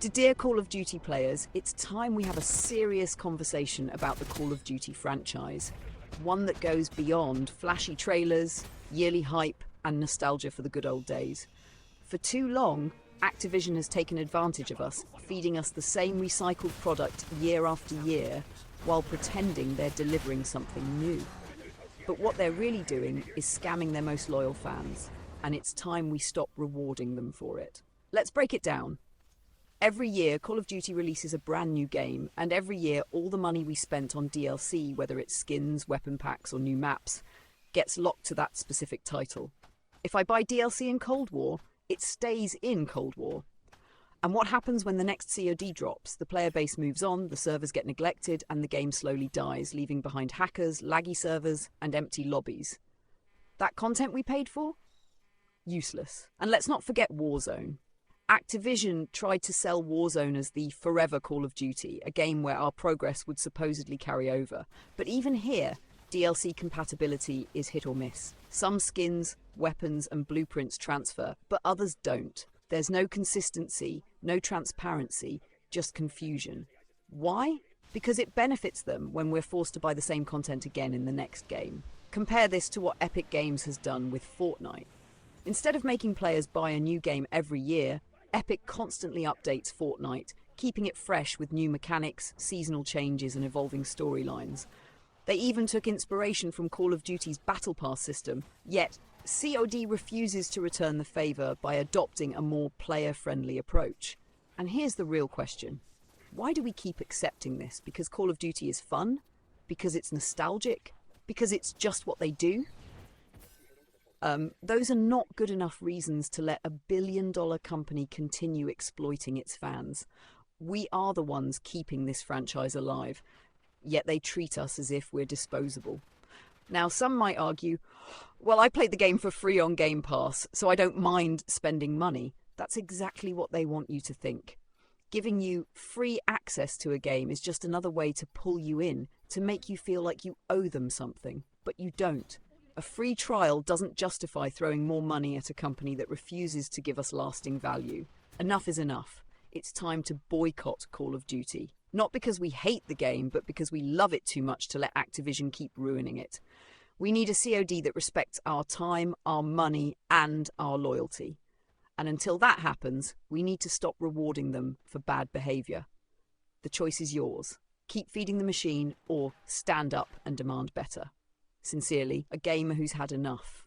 Dear Call of Duty players, it's time we have a serious conversation about the Call of Duty franchise. One that goes beyond flashy trailers, yearly hype, and nostalgia for the good old days. For too long, Activision has taken advantage of us, feeding us the same recycled product year after year, while pretending they're delivering something new. But what they're really doing is scamming their most loyal fans, and it's time we stop rewarding them for it. Let's break it down. Every year, Call of Duty releases a brand new game, and every year all the money we spent on DLC, whether it's skins, weapon packs, or new maps, gets locked to that specific title. If I buy DLC in Cold War, it stays in Cold War. And what happens when the next COD drops? The player base moves on, the servers get neglected, and the game slowly dies, leaving behind hackers, laggy servers, and empty lobbies. That content we paid for? Useless. And let's not forget Warzone. Activision tried to sell Warzone as the forever Call of Duty, a game where our progress would supposedly carry over. But even here, DLC compatibility is hit or miss. Some skins, weapons, and blueprints transfer, but others don't. There's no consistency, no transparency, just confusion. Why? Because it benefits them when we're forced to buy the same content again in the next game. Compare this to what Epic Games has done with Fortnite. Instead of making players buy a new game every year, Epic constantly updates Fortnite, keeping it fresh with new mechanics, seasonal changes, and evolving storylines. They even took inspiration from Call of Duty's Battle Pass system, yet COD refuses to return the favour by adopting a more player-friendly approach. And here's the real question. Why do we keep accepting this? Because Call of Duty is fun? Because it's nostalgic? Because it's just what they do? Those are not good enough reasons to let a billion-dollar company continue exploiting its fans. We are the ones keeping this franchise alive, yet they treat us as if we're disposable. Now, some might argue, well, I played the game for free on Game Pass, so I don't mind spending money. That's exactly what they want you to think. Giving you free access to a game is just another way to pull you in, to make you feel like you owe them something, but you don't. A free trial doesn't justify throwing more money at a company that refuses to give us lasting value. Enough is enough. It's time to boycott Call of Duty. Not because we hate the game, but because we love it too much to let Activision keep ruining it. We need a COD that respects our time, our money, and our loyalty. And until that happens, we need to stop rewarding them for bad behaviour. The choice is yours. Keep feeding the machine or stand up and demand better. Sincerely, a gamer who's had enough.